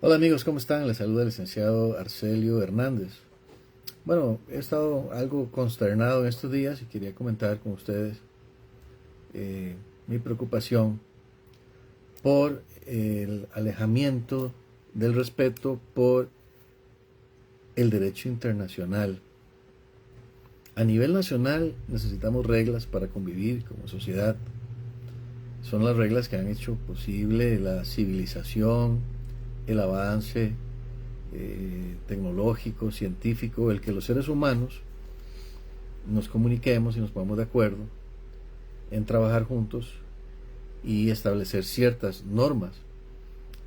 Hola amigos, ¿cómo están? Les saluda el licenciado Arcelio Hernández. Bueno, he estado algo consternado en estos días y quería comentar con ustedes mi preocupación por el alejamiento del respeto por el derecho internacional. A nivel nacional necesitamos reglas para convivir como sociedad. Son las reglas que han hecho posible la civilización, el avance tecnológico, científico, el que los seres humanos nos comuniquemos y nos pongamos de acuerdo en trabajar juntos y establecer ciertas normas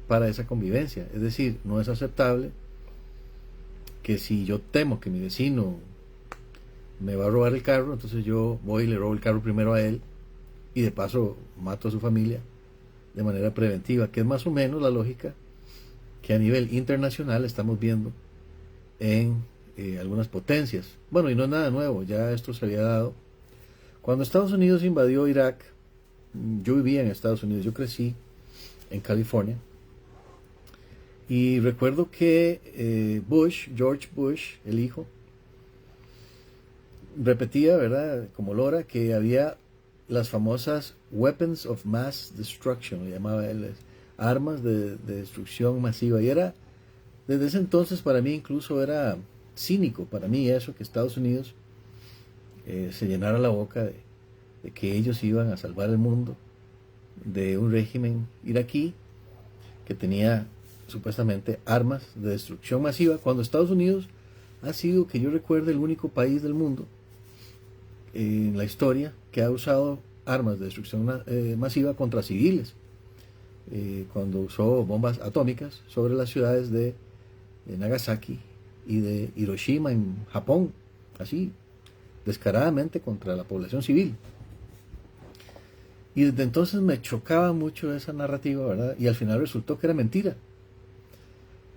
para esa convivencia. Es decir, no es aceptable que si yo temo que mi vecino me va a robar el carro, entonces yo voy y le robo el carro primero a él y de paso mato a su familia de manera preventiva, que es más o menos la lógica que a nivel internacional estamos viendo en algunas potencias. Bueno, y no es nada nuevo, ya esto se había dado. Cuando Estados Unidos invadió Irak, yo vivía en Estados Unidos, yo crecí en California, y recuerdo que George Bush, el hijo, repetía, ¿verdad?, como lora, que había las famosas Weapons of Mass Destruction, lo llamaba él, armas de destrucción masiva, y era, desde ese entonces para mí incluso era cínico, para mí eso, que Estados Unidos se llenara la boca de que ellos iban a salvar el mundo de un régimen iraquí que tenía supuestamente armas de destrucción masiva, cuando Estados Unidos ha sido, que yo recuerde, el único país del mundo en la historia que ha usado armas de destrucción masiva contra civiles, cuando usó bombas atómicas sobre las ciudades de Nagasaki y de Hiroshima en Japón, así descaradamente contra la población civil. Y desde entonces me chocaba mucho esa narrativa, ¿verdad? Y al final resultó que era mentira.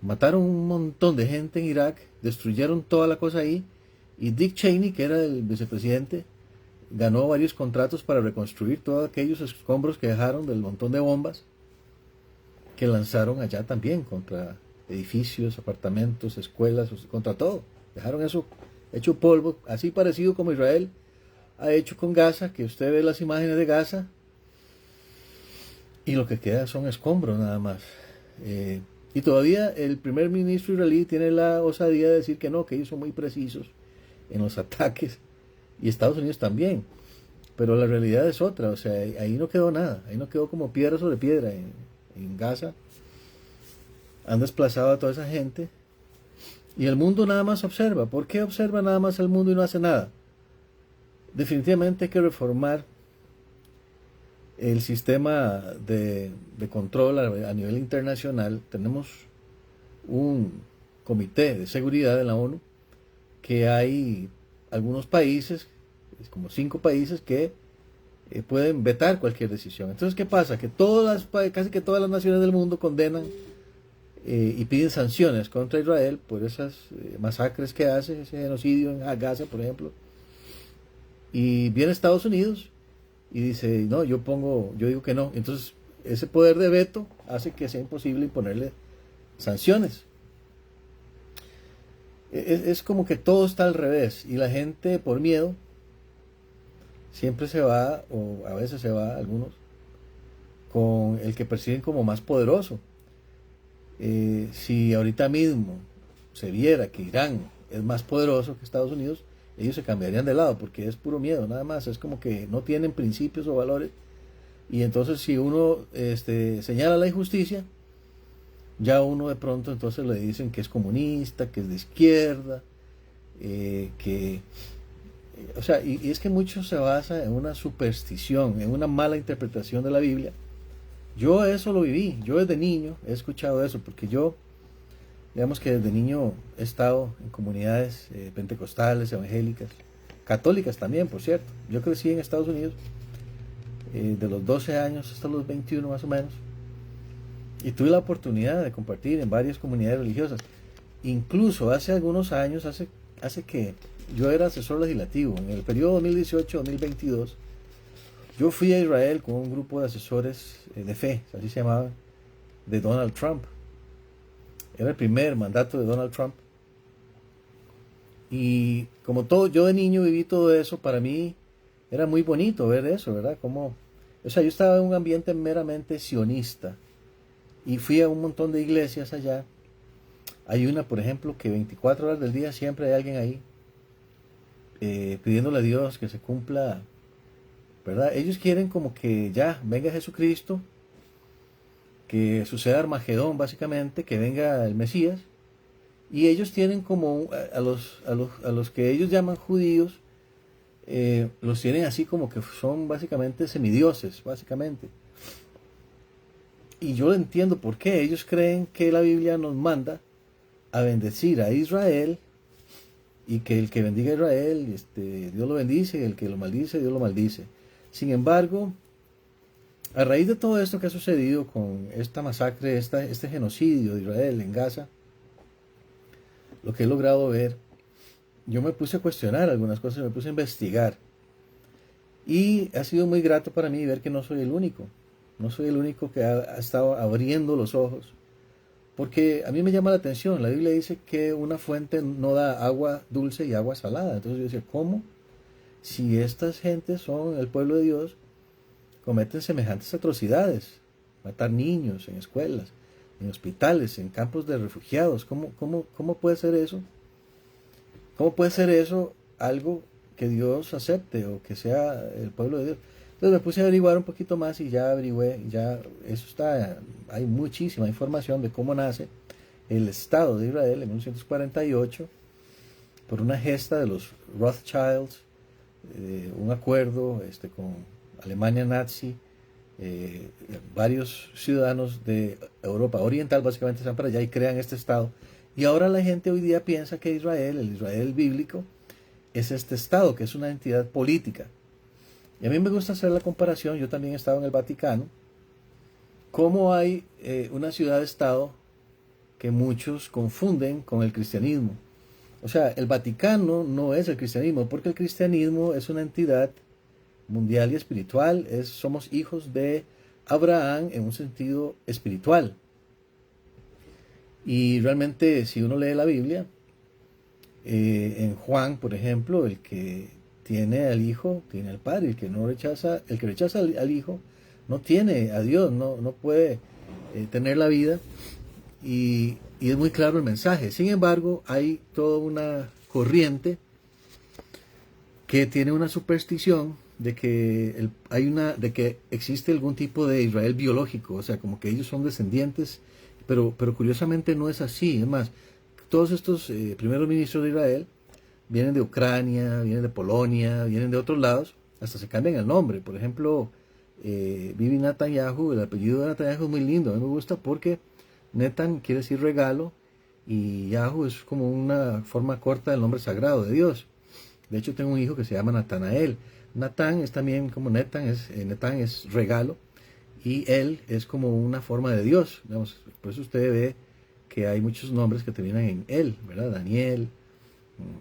Mataron un montón de gente en Irak, destruyeron toda la cosa ahí, y Dick Cheney, que era el vicepresidente, ganó varios contratos para reconstruir todos aquellos escombros que dejaron del montón de bombas que lanzaron allá también contra edificios, apartamentos, escuelas, contra todo. Dejaron eso hecho polvo, así parecido como Israel ha hecho con Gaza, que usted ve las imágenes de Gaza y lo que queda son escombros nada más. Y todavía el primer ministro israelí tiene la osadía de decir que no, que ellos son muy precisos en los ataques, y Estados Unidos también. Pero la realidad es otra, o sea, ahí no quedó nada, ahí no quedó como piedra sobre piedra. En Gaza han desplazado a toda esa gente y el mundo nada más observa. ¿Por qué observa nada más el mundo y no hace nada? Definitivamente hay que reformar el sistema de control a nivel internacional. Tenemos un comité de seguridad en la ONU, que hay algunos países, como 5 países, que pueden vetar cualquier decisión. Entonces, ¿qué pasa? Que casi que todas las naciones del mundo condenan y piden sanciones contra Israel por esas masacres que hace, ese genocidio en Gaza, por ejemplo. Y viene Estados Unidos y dice, no, yo digo que no. Entonces, ese poder de veto hace que sea imposible imponerle sanciones. Es como que todo está al revés, y la gente, por miedo, siempre se va, o a veces se va algunos, con el que perciben como más poderoso. Si ahorita mismo se viera que Irán es más poderoso que Estados Unidos, ellos se cambiarían de lado, porque es puro miedo, nada más. Es como que no tienen principios o valores, y entonces si uno señala la injusticia, ya uno de pronto entonces le dicen que es comunista, que es de izquierda, que o sea, y es que mucho se basa en una superstición, en una mala interpretación de la Biblia. Yo eso lo viví, yo desde niño he escuchado eso, porque yo, digamos que desde niño he estado en comunidades pentecostales, evangélicas, católicas también, por cierto. Yo crecí en Estados Unidos de los 12 años hasta los 21 más o menos, y tuve la oportunidad de compartir en varias comunidades religiosas. Incluso hace algunos años, hace que yo era asesor legislativo, en el periodo 2018-2022, yo fui a Israel con un grupo de asesores de fe, así se llamaba, de Donald Trump. Era el primer mandato de Donald Trump. Y como todo, yo de niño viví todo eso, para mí era muy bonito ver eso, ¿verdad? Como, o sea, yo estaba en un ambiente meramente sionista y fui a un montón de iglesias allá. Hay una, por ejemplo, que 24 horas del día siempre hay alguien ahí pidiéndole a Dios que se cumpla, ¿verdad? Ellos quieren como que ya venga Jesucristo, que suceda Armagedón básicamente, que venga el Mesías. Y ellos tienen como a los que ellos llaman judíos, los tienen así como que son básicamente semidioses, básicamente. Y yo entiendo por qué. Ellos creen que la Biblia nos manda a bendecir a Israel y que el que bendiga a Israel, Dios lo bendice, y el que lo maldice, Dios lo maldice. Sin embargo, a raíz de todo esto que ha sucedido con esta masacre, este genocidio de Israel en Gaza, lo que he logrado ver, yo me puse a cuestionar algunas cosas, me puse a investigar. Y ha sido muy grato para mí ver que no soy el único. No soy el único que ha estado abriendo los ojos. Porque a mí me llama la atención. La Biblia dice que una fuente no da agua dulce y agua salada. Entonces yo decía, ¿cómo? Si estas gentes son el pueblo de Dios, cometen semejantes atrocidades. Matar niños en escuelas, en hospitales, en campos de refugiados. ¿Cómo puede ser eso? ¿Cómo puede ser eso algo que Dios acepte o que sea el pueblo de Dios? Entonces me puse a averiguar un poquito más y ya averigüé, ya eso está, hay muchísima información de cómo nace el Estado de Israel en 1948 por una gesta de los Rothschilds, un acuerdo con Alemania nazi, varios ciudadanos de Europa Oriental básicamente están para allá y crean este Estado. Y ahora la gente hoy día piensa que Israel, el Israel bíblico, es este Estado, que es una entidad política. Y a mí me gusta hacer la comparación, yo también he estado en el Vaticano, cómo hay una ciudad-estado que muchos confunden con el cristianismo. O sea, el Vaticano no es el cristianismo, porque el cristianismo es una entidad mundial y espiritual, somos hijos de Abraham en un sentido espiritual. Y realmente, si uno lee la Biblia, en Juan, por ejemplo, el que tiene al Hijo, tiene al Padre. El que rechaza al Hijo, no tiene a Dios, no puede tener la vida. Y es muy claro el mensaje. Sin embargo, hay toda una corriente que tiene una superstición de que de que existe algún tipo de Israel biológico, o sea, como que ellos son descendientes, pero curiosamente no es así. Es más, todos estos primeros ministros de Israel vienen de Ucrania, vienen de Polonia, vienen de otros lados, hasta se cambian el nombre. Por ejemplo, Bibi Netanyahu, el apellido de Netanyahu es muy lindo, a mí me gusta porque Netan quiere decir regalo y Yahu es como una forma corta del nombre sagrado de Dios. De hecho, tengo un hijo que se llama Natanael. Natán es también como Netan es regalo y él es como una forma de Dios. Digamos, por eso usted ve que hay muchos nombres que terminan en él, ¿verdad? Daniel,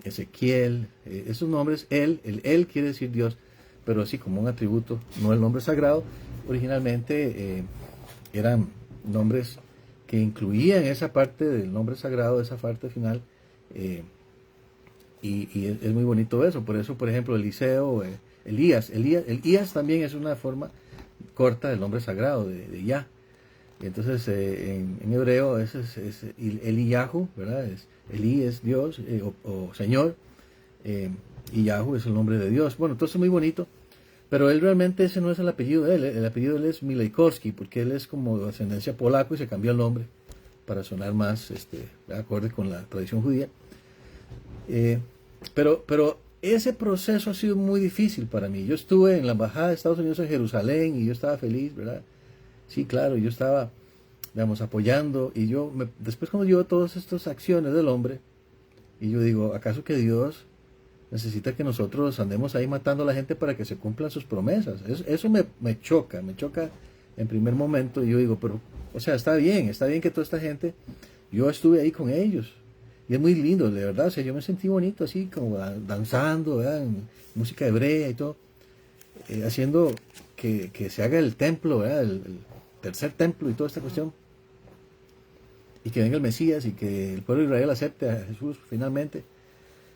Ezequiel, esos nombres, el él quiere decir Dios, pero así como un atributo, no el nombre sagrado. Originalmente eran nombres que incluían esa parte del nombre sagrado, esa parte final, y es muy bonito eso. Por eso, por ejemplo, Eliseo, Elías también es una forma corta del nombre sagrado de Yah. Entonces, en hebreo es Eliyahu, ¿verdad? Eli es Dios o Señor, y Yahu es el nombre de Dios. Bueno, entonces es muy bonito, pero él realmente ese no es el apellido de él. El apellido de él es Milejkowski, porque él es como de ascendencia polaco y se cambió el nombre para sonar más acorde con la tradición judía. Pero ese proceso ha sido muy difícil para mí. Yo estuve en la embajada de Estados Unidos en Jerusalén y yo estaba feliz, ¿verdad? Sí, claro, yo estaba, digamos, apoyando y después cuando yo veo todas estas acciones del hombre y yo digo, ¿acaso que Dios necesita que nosotros andemos ahí matando a la gente para que se cumplan sus promesas? Eso me choca en primer momento y yo digo, pero, o sea, está bien que toda esta gente, yo estuve ahí con ellos y es muy lindo, de verdad, o sea, yo me sentí bonito así como danzando, ¿verdad? En música hebrea y todo, haciendo que se haga el templo, ¿verdad? El tercer templo y toda esta cuestión. y que venga el Mesías y que el pueblo de Israel acepte a Jesús finalmente.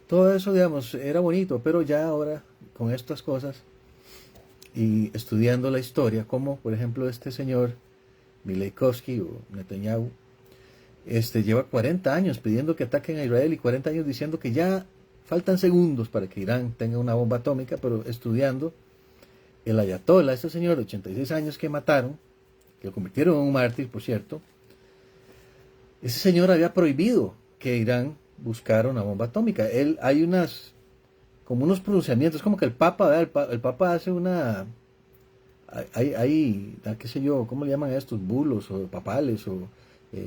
Todo eso, digamos, era bonito, pero ya ahora con estas cosas y estudiando la historia, como por ejemplo este señor Mileikovsky o Netanyahu, lleva 40 años pidiendo que ataquen a Israel y 40 años diciendo que ya faltan segundos para que Irán tenga una bomba atómica, pero estudiando el ayatollah, este señor de 86 años que mataron, que lo convirtieron en un mártir, por cierto, ese señor había prohibido que Irán buscara una bomba atómica. Hay como unos pronunciamientos, como que el Papa, ¿verdad? El Papa hace qué sé yo, ¿cómo le llaman a estos? Bulos o papales o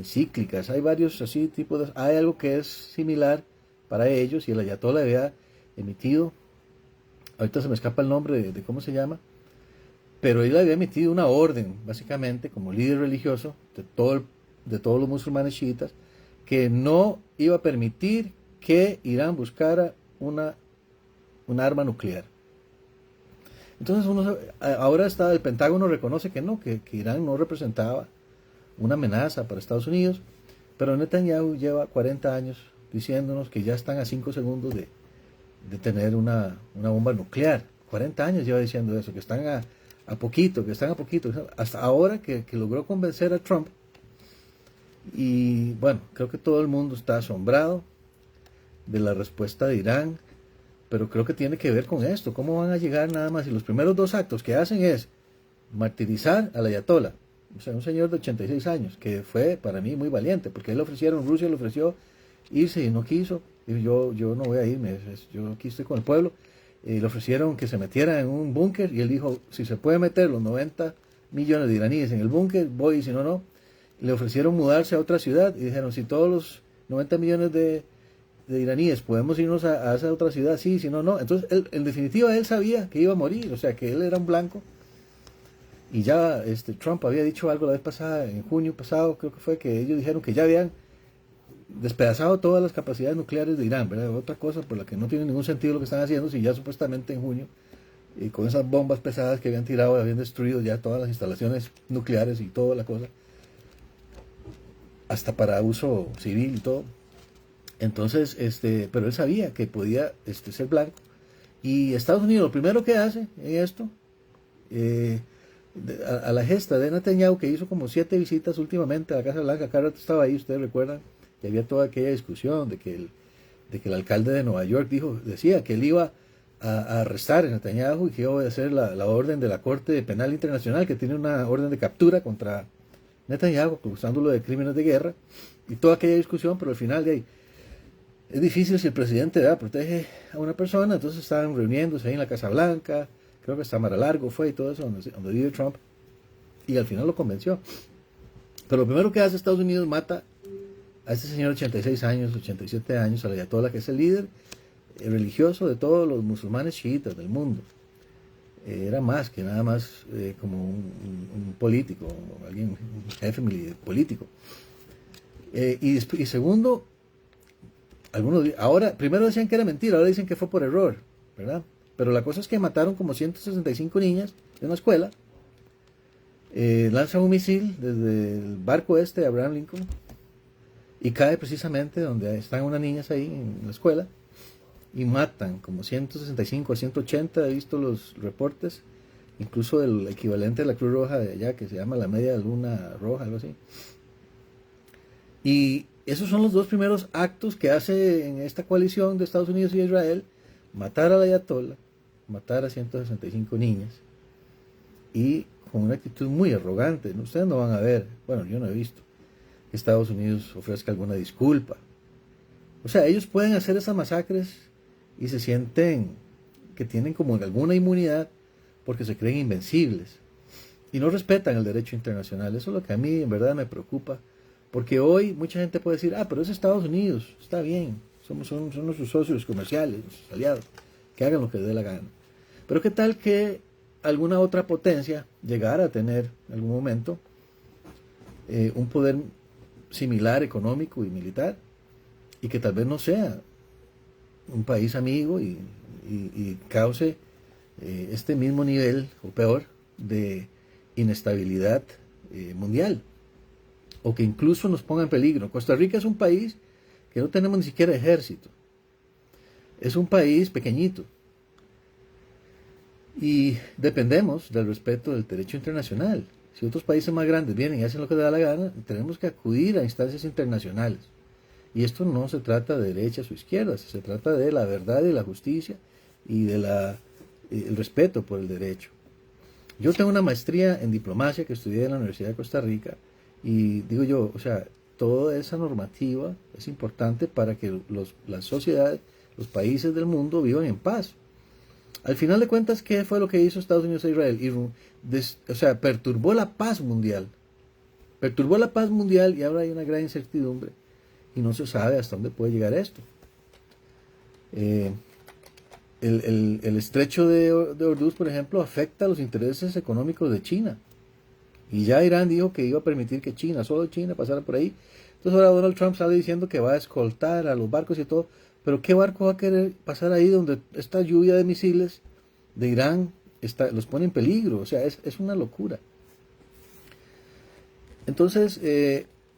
cíclicas. Hay varios así tipos hay algo que es similar para ellos y el ayatollah había emitido, ahorita se me escapa el nombre de cómo se llama, pero él había emitido una orden, básicamente, como líder religioso de todos los musulmanes chiitas, que no iba a permitir que Irán buscara un arma nuclear. Entonces ahora el Pentágono reconoce que no, que Irán no representaba una amenaza para Estados Unidos, pero Netanyahu lleva 40 años diciéndonos que ya están a 5 segundos de tener una bomba nuclear. 40 años lleva diciendo eso, que están a poquito, hasta ahora que logró convencer a Trump. Y bueno, creo que todo el mundo está asombrado de la respuesta de Irán, pero creo que tiene que ver con esto, cómo van a llegar nada más, y los primeros dos actos que hacen es martirizar al ayatollah, o sea, un señor de 86 años, que fue para mí muy valiente, porque Rusia le ofreció irse y no quiso, dijo, yo no voy a irme, yo aquí estoy con el pueblo, le ofrecieron que se metiera en un búnker, y él dijo, si se puede meter los 90 millones de iraníes en el búnker, voy, y si no, no. Le ofrecieron mudarse a otra ciudad, y dijeron, si todos los 90 millones de iraníes podemos irnos a esa otra ciudad, sí, si no, no. Entonces, en definitiva, él sabía que iba a morir, o sea, que él era un blanco. Y ya Trump había dicho algo la vez pasada, en junio pasado, creo que fue, que ellos dijeron que ya habían despedazado todas las capacidades nucleares de Irán, ¿verdad? Otra cosa por la que no tiene ningún sentido lo que están haciendo, si ya supuestamente en junio, y con esas bombas pesadas que habían tirado, habían destruido ya todas las instalaciones nucleares y toda la cosa, hasta para uso civil y todo. Entonces, pero él sabía que podía ser blanco. Y Estados Unidos, lo primero que hace en esto, a la gesta de Netanyahu, que hizo como 7 visitas últimamente a la Casa Blanca, cada rato estaba ahí, ustedes recuerdan, que había toda aquella discusión de que el alcalde de Nueva York decía que él iba a arrestar a Netanyahu y que iba a obedecer la orden de la Corte Penal Internacional, que tiene una orden de captura contra Netanyahu, acusándolo de crímenes de guerra, y toda aquella discusión, pero al final de ahí, es difícil si el presidente protege a una persona, entonces estaban reuniéndose ahí en la Casa Blanca, creo que hasta Mar-a-Lago fue y todo eso, donde vive Trump, y al final lo convenció. Pero lo primero que hace Estados Unidos, mata a este señor de 86 años, 87 años, al ayatollah, que es el líder religioso de todos los musulmanes chiitas del mundo. Era más que nada más como un político, un jefe político. Y segundo, ahora, primero decían que era mentira, ahora dicen que fue por error, ¿verdad? Pero la cosa es que mataron como 165 niñas en una escuela, lanzan un misil desde el barco de Abraham Lincoln, y cae precisamente donde están unas niñas ahí en la escuela, y matan como 165 a 180, he visto los reportes, incluso el equivalente de la Cruz Roja de allá, que se llama la Media Luna Roja, algo así. Y esos son los dos primeros actos que hace en esta coalición de Estados Unidos y Israel: matar al ayatollah, matar a 165 niñas, y con una actitud muy arrogante. Ustedes no van a ver, bueno, yo no he visto que Estados Unidos ofrezca alguna disculpa. O sea, ellos pueden hacer esas masacres y se sienten que tienen como alguna inmunidad porque se creen invencibles y no respetan el derecho internacional. Eso es lo que a mí en verdad me preocupa, porque hoy mucha gente puede decir, pero es Estados Unidos, está bien, son nuestros socios comerciales, nuestros aliados, que hagan lo que les dé la gana. Pero qué tal que alguna otra potencia llegara a tener en algún momento un poder similar económico y militar, y que tal vez no sea un país amigo y cause este mismo nivel o peor de inestabilidad mundial. o que incluso nos ponga en peligro. Costa Rica es un país que no tenemos ni siquiera ejército. Es un país pequeñito y dependemos del respeto del derecho internacional. Si otros países más grandes vienen y hacen lo que les da la gana, tenemos que acudir a instancias internacionales. Y esto no se trata de derechas o izquierdas, se trata de la verdad y la justicia y de el respeto por el derecho. Yo tengo una maestría en diplomacia que estudié en la Universidad de Costa Rica y digo yo, o sea, toda esa normativa es importante para que las sociedades, los países del mundo vivan en paz. Al final de cuentas, ¿qué fue lo que hizo Estados Unidos a Israel? O sea, perturbó la paz mundial. Perturbó la paz mundial y ahora hay una gran incertidumbre y no se sabe hasta dónde puede llegar esto. El estrecho de Hormuz, por ejemplo, afecta a los intereses económicos de China. Y ya Irán dijo que iba a permitir que China, solo China, pasara por ahí. Entonces ahora Donald Trump sale diciendo que va a escoltar a los barcos y todo. Pero ¿qué barco va a querer pasar ahí donde esta lluvia de misiles de Irán los pone en peligro? O sea, es una locura. Entonces,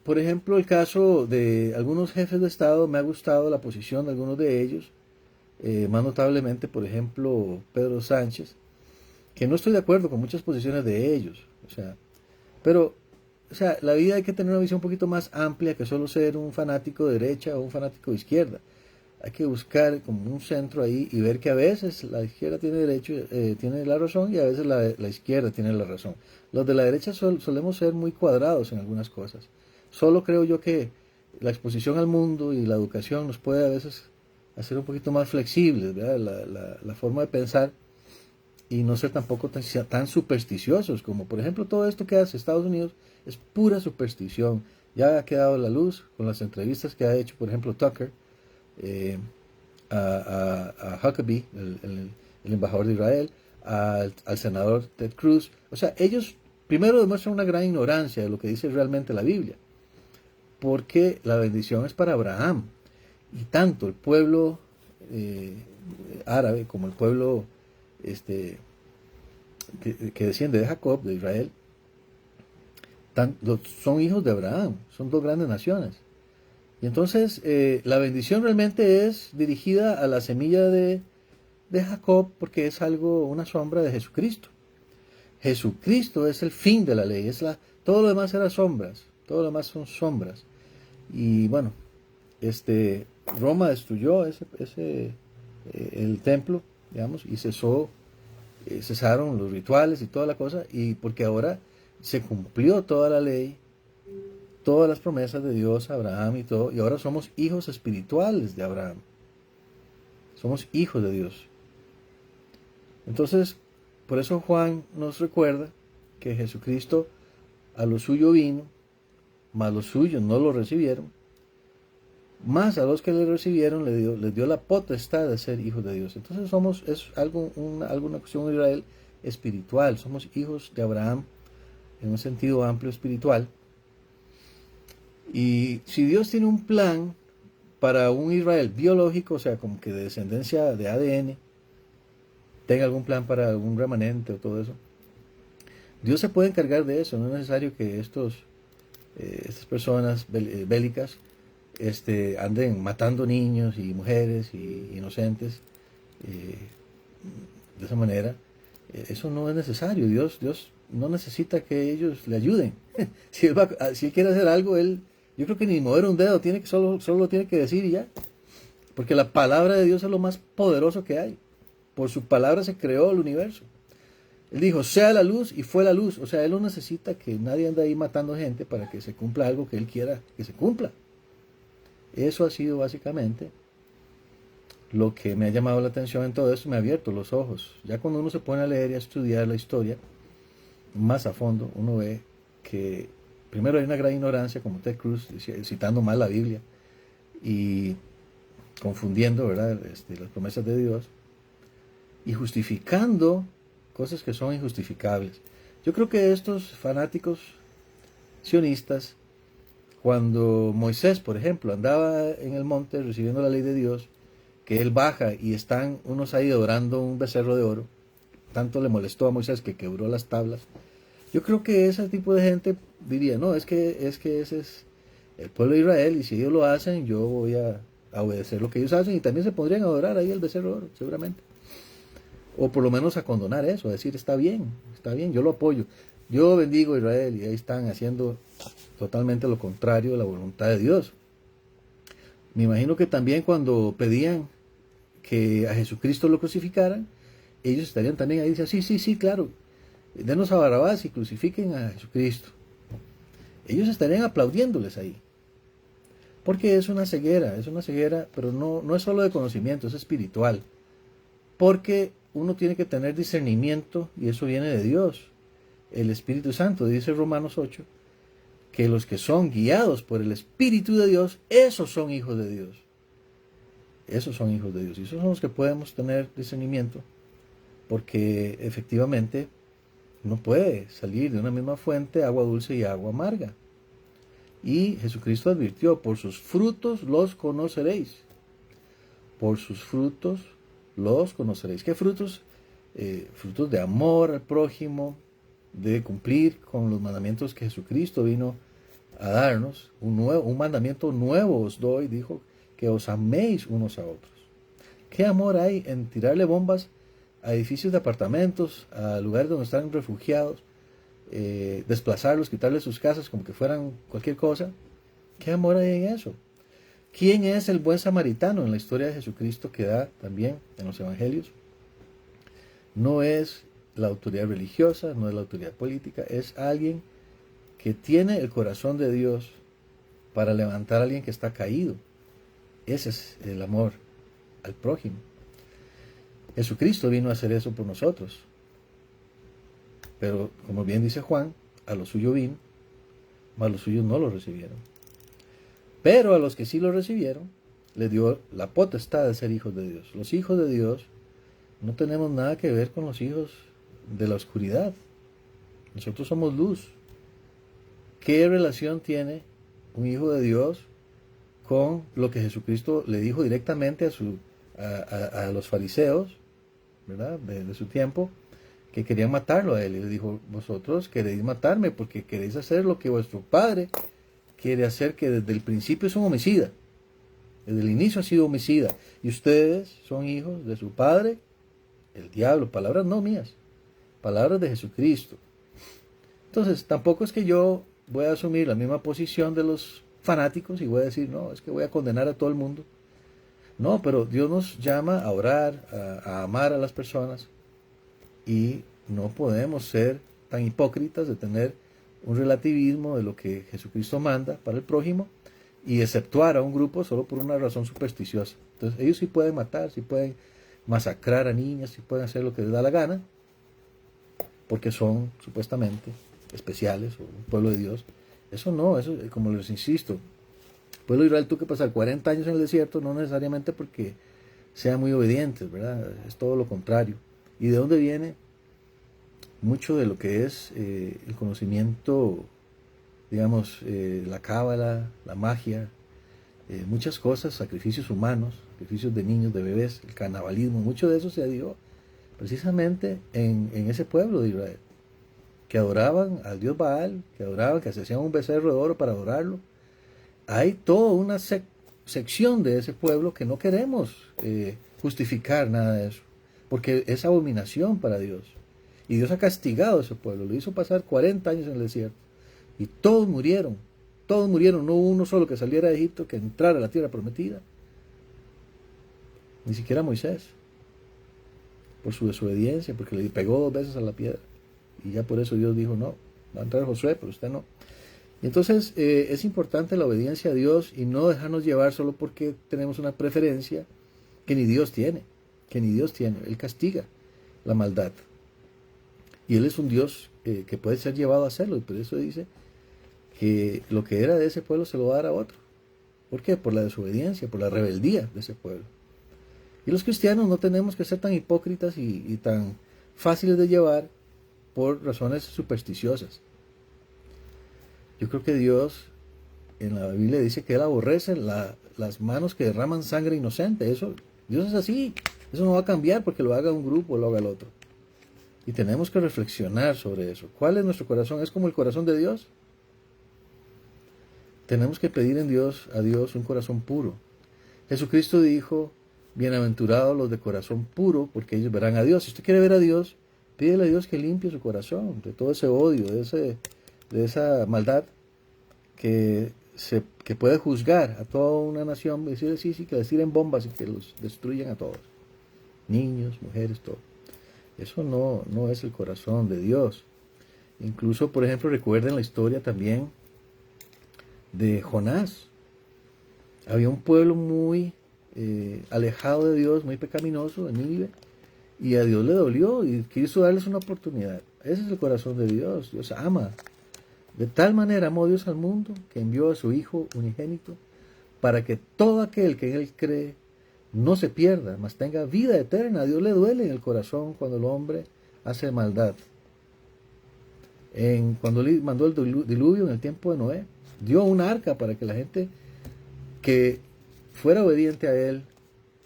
por ejemplo, el caso de algunos jefes de Estado, me ha gustado la posición de algunos de ellos. Más notablemente, por ejemplo, Pedro Sánchez, que no estoy de acuerdo con muchas posiciones de ellos, pero la vida hay que tener una visión un poquito más amplia que solo ser un fanático de derecha o un fanático de izquierda. Hay que buscar como un centro ahí y ver que a veces la izquierda tiene tiene la razón y a veces la izquierda tiene la razón. Los de la derecha solemos ser muy cuadrados en algunas cosas. Solo creo yo que la exposición al mundo y la educación nos puede a veces hacer un poquito más flexibles, ¿verdad? La forma de pensar y no ser tampoco tan supersticiosos como por ejemplo todo esto que hace Estados Unidos es pura superstición. Ya ha quedado a la luz con las entrevistas que ha hecho por ejemplo Tucker a Huckabee, el embajador de Israel, al senador Ted Cruz. O sea, ellos primero demuestran una gran ignorancia de lo que dice realmente la Biblia, porque la bendición es para Abraham. Y tanto el pueblo árabe como el pueblo que desciende de Jacob, de Israel, son hijos de Abraham, son dos grandes naciones. Y entonces la bendición realmente es dirigida a la semilla de Jacob porque es una sombra de Jesucristo. Jesucristo es el fin de la ley, todo lo demás era sombras, todo lo demás son sombras. Y bueno, Roma destruyó el templo, digamos, y cesaron los rituales y toda la cosa, y porque ahora se cumplió toda la ley, todas las promesas de Dios a Abraham y todo, y ahora somos hijos espirituales de Abraham. Somos hijos de Dios. Entonces, por eso Juan nos recuerda que Jesucristo a lo suyo vino, mas los suyos no lo recibieron, más a los que le recibieron les dio la potestad de ser hijos de Dios. Entonces es alguna cuestión de Israel espiritual, somos hijos de Abraham en un sentido amplio espiritual. Y si Dios tiene un plan para un Israel biológico, o sea, como que de descendencia de ADN, tenga algún plan para algún remanente o todo eso, Dios se puede encargar de eso. No es necesario que estas personas bélicas anden matando niños y mujeres y inocentes de esa manera. Eso no es necesario. Dios no necesita que ellos le ayuden. Si él quiere hacer algo, yo creo que ni mover un dedo, solo lo tiene que decir y ya. Porque la palabra de Dios es lo más poderoso que hay. Por su palabra se creó el universo. Él dijo, sea la luz, y fue la luz. O sea, Él no necesita que nadie ande ahí matando gente para que se cumpla algo que Él quiera que se cumpla. Eso ha sido básicamente lo que me ha llamado la atención en todo esto, me ha abierto los ojos. Ya cuando uno se pone a leer y a estudiar la historia más a fondo, uno ve que primero hay una gran ignorancia, como Ted Cruz, citando mal la Biblia y confundiendo, ¿verdad?, las promesas de Dios y justificando cosas que son injustificables. Yo creo que estos fanáticos sionistas, cuando Moisés, por ejemplo, andaba en el monte recibiendo la ley de Dios, que él baja y están unos ahí adorando un becerro de oro, tanto le molestó a Moisés que quebró las tablas. Yo creo que ese tipo de gente diría, no, es que ese es el pueblo de Israel y si ellos lo hacen, yo voy a obedecer lo que ellos hacen y también se podrían adorar ahí el becerro de oro, seguramente. O por lo menos a condonar eso, a decir, está bien, yo lo apoyo. Yo bendigo a Israel y ahí están haciendo totalmente lo contrario de la voluntad de Dios. Me imagino que también cuando pedían que a Jesucristo lo crucificaran, ellos estarían también ahí, dicen, sí, claro, denos a Barrabás y crucifiquen a Jesucristo. Ellos estarían aplaudiéndoles ahí. Porque es una ceguera, pero no es solo de conocimiento, es espiritual. Porque uno tiene que tener discernimiento y eso viene de Dios. El Espíritu Santo, dice Romanos 8, que los que son guiados por el Espíritu de Dios, esos son hijos de Dios. Esos son hijos de Dios. Y esos son los que podemos tener discernimiento. Porque efectivamente no puede salir de una misma fuente agua dulce y agua amarga. Y Jesucristo advirtió, por sus frutos los conoceréis. Por sus frutos los conoceréis. ¿Qué frutos? Frutos de amor al prójimo, de cumplir con los mandamientos que Jesucristo vino a darnos. Un mandamiento nuevo os doy, dijo, que os améis unos a otros. ¿Qué amor hay en tirarle bombas a edificios de apartamentos, a lugares donde están refugiados, desplazarlos, quitarles sus casas como que fueran cualquier cosa? ¿Qué amor hay en eso? ¿Quién es el buen samaritano en la historia de Jesucristo que da también en los evangelios? No es la autoridad religiosa, no es la autoridad política, es alguien que tiene el corazón de Dios para levantar a alguien que está caído. Ese es el amor al prójimo. Jesucristo vino a hacer eso por nosotros. Pero, como bien dice Juan, a lo suyo vino, mas los suyos no lo recibieron. Pero a los que sí lo recibieron, les dio la potestad de ser hijos de Dios. Los hijos de Dios no tenemos nada que ver con los hijos de la oscuridad. Nosotros somos luz. ¿Qué relación tiene un hijo de Dios con lo que Jesucristo le dijo directamente a los fariseos, ¿verdad?, de su tiempo, que querían matarlo a él? Y le dijo, vosotros queréis matarme porque queréis hacer lo que vuestro padre quiere hacer, que desde el principio es un homicida. Desde el inicio ha sido homicida. Y ustedes son hijos de su padre, el diablo. Palabras no mías, palabras de Jesucristo. Entonces, tampoco es que yo voy a asumir la misma posición de los fanáticos y voy a decir, no, es que voy a condenar a todo el mundo. No, pero Dios nos llama a orar, a amar a las personas, y no podemos ser tan hipócritas de tener un relativismo de lo que Jesucristo manda para el prójimo y exceptuar a un grupo solo por una razón supersticiosa. Entonces ellos sí pueden matar, sí pueden masacrar a niñas, sí pueden hacer lo que les da la gana, porque son supuestamente especiales o un pueblo de Dios. Eso no, eso, como les insisto, el pueblo de Israel tuvo que pasar 40 años en el desierto, no necesariamente porque sean muy obedientes, ¿verdad? Es todo lo contrario. ¿Y de dónde viene? Mucho de lo que es el conocimiento, digamos, la cábala, la magia, muchas cosas, sacrificios humanos, sacrificios de niños, de bebés, el canibalismo, mucho de eso se dio precisamente en ese pueblo de Israel, que adoraban al dios Baal, que se hacían un becerro de oro para adorarlo. Hay toda una sección de ese pueblo que no queremos justificar nada de eso, porque es abominación para Dios. Y Dios ha castigado a ese pueblo, lo hizo pasar 40 años en el desierto. Y todos murieron, no hubo uno solo que saliera de Egipto, que entrara a la tierra prometida. Ni siquiera Moisés, por su desobediencia, porque le pegó 2 veces a la piedra. Y ya por eso Dios dijo, no, va a entrar Josué, pero usted no. Y entonces es importante la obediencia a Dios y no dejarnos llevar solo porque tenemos una preferencia que ni Dios tiene. Él castiga la maldad. Y Él es un Dios que puede ser llevado a hacerlo. Y por eso dice que lo que era de ese pueblo se lo va a dar a otro. ¿Por qué? Por la desobediencia, por la rebeldía de ese pueblo. Y los cristianos no tenemos que ser tan hipócritas y tan fáciles de llevar por razones supersticiosas. Yo creo que Dios en la Biblia dice que Él aborrece las manos que derraman sangre inocente. Eso, Dios es así. Eso no va a cambiar porque lo haga un grupo o lo haga el otro. Y tenemos que reflexionar sobre eso. ¿Cuál es nuestro corazón? ¿Es como el corazón de Dios? tenemos que pedir a Dios un corazón puro. Jesucristo dijo, bienaventurados los de corazón puro, porque ellos verán a Dios. Si usted quiere ver a Dios, pídele a Dios que limpie su corazón de todo ese odio, de esa maldad que puede juzgar a toda una nación, decirle sí, que les tiren bombas y que los destruyan a todos. Niños, mujeres, todo. Eso no es el corazón de Dios. Incluso, por ejemplo, recuerden la historia también de Jonás. Había un pueblo muy alejado de Dios, muy pecaminoso, en Nínive, y a Dios le dolió y quiso darles una oportunidad. Ese es el corazón de Dios. Dios ama. De tal manera amó Dios al mundo que envió a su Hijo unigénito para que todo aquel que en Él cree no se pierda, mas tenga vida eterna. A Dios le duele en el corazón cuando el hombre hace maldad. Cuando le mandó el diluvio en el tiempo de Noé, dio una arca para que la gente que fuera obediente a Él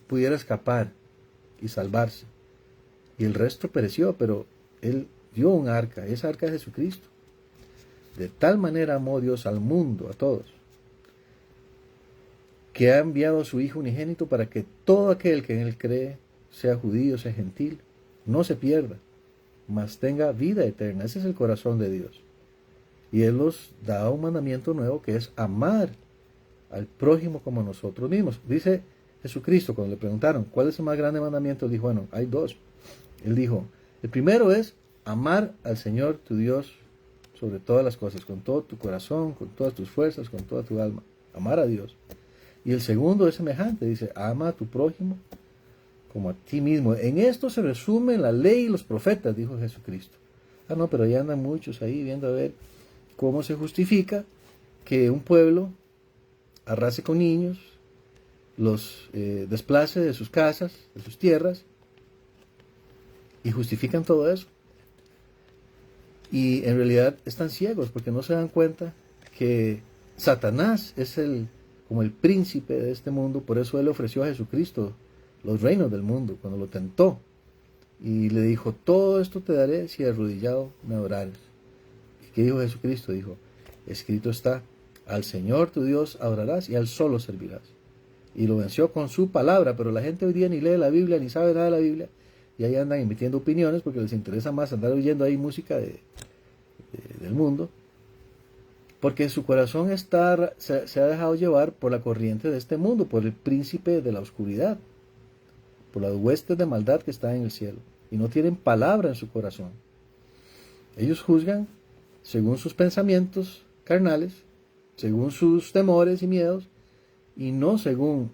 pudiera escapar y salvarse. Y el resto pereció, pero Él dio un arca, esa arca es Jesucristo. De tal manera amó Dios al mundo, a todos, que ha enviado a su Hijo unigénito para que todo aquel que en Él cree, sea judío, sea gentil, no se pierda, mas tenga vida eterna. Ese es el corazón de Dios. Y Él nos da un mandamiento nuevo que es amar al prójimo como nosotros mismos. Dice Jesucristo, cuando le preguntaron, ¿cuál es el más grande mandamiento? Él dijo, bueno, hay dos. Él dijo, el primero es amar al Señor tu Dios sobre todas las cosas, con todo tu corazón, con todas tus fuerzas, con toda tu alma. Amar a Dios. Y el segundo es semejante, dice, ama a tu prójimo como a ti mismo. En esto se resume la ley y los profetas, dijo Jesucristo. Ah, no, pero ya andan muchos ahí viendo a ver cómo se justifica que un pueblo arrase con niños, los desplace de sus casas, de sus tierras, y justifican todo eso. Y en realidad están ciegos porque no se dan cuenta que Satanás es como el príncipe de este mundo. Por eso él ofreció a Jesucristo los reinos del mundo cuando lo tentó. Y le dijo, todo esto te daré si arrodillado me adorares. ¿Y qué dijo Jesucristo? Dijo, escrito está, al Señor tu Dios adorarás y a Él solo servirás. Y lo venció con su palabra, pero la gente hoy día ni lee la Biblia, ni sabe nada de la Biblia. Y ahí andan emitiendo opiniones porque les interesa más andar oyendo ahí música del mundo. Porque su corazón se ha dejado llevar por la corriente de este mundo, por el príncipe de la oscuridad, por las huestes de maldad que están en el cielo. Y no tienen palabra en su corazón. Ellos juzgan según sus pensamientos carnales, según sus temores y miedos, y no según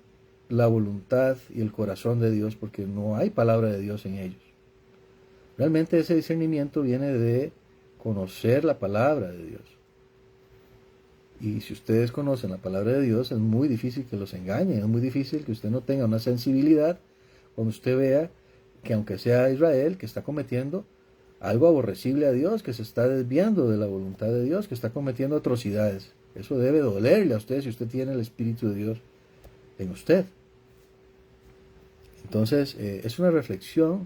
la voluntad y el corazón de Dios, porque no hay palabra de Dios en ellos. Realmente ese discernimiento viene de conocer la palabra de Dios. Y si ustedes conocen la palabra de Dios, es muy difícil que los engañen, es muy difícil que usted no tenga una sensibilidad cuando usted vea que aunque sea Israel, que está cometiendo algo aborrecible a Dios, que se está desviando de la voluntad de Dios, que está cometiendo atrocidades. Eso debe dolerle a usted si usted tiene el Espíritu de Dios en usted. Entonces, es una reflexión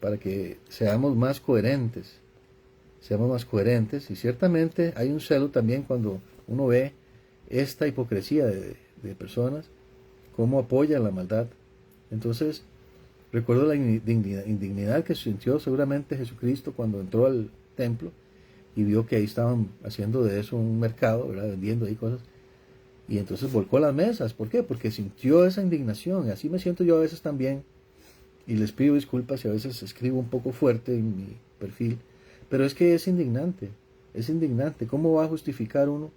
para que seamos más coherentes. Seamos más coherentes. Y ciertamente hay un celo también cuando uno ve esta hipocresía de personas, cómo apoyan la maldad. Entonces, recuerdo la indignidad que sintió seguramente Jesucristo cuando entró al templo y vio que ahí estaban haciendo de eso un mercado, ¿verdad? Vendiendo ahí cosas. Y entonces volcó las mesas. ¿Por qué? Porque sintió esa indignación. Y así me siento yo a veces también. Y les pido disculpas si a veces escribo un poco fuerte en mi perfil. Pero es que es indignante. Es indignante. ¿Cómo va a justificar uno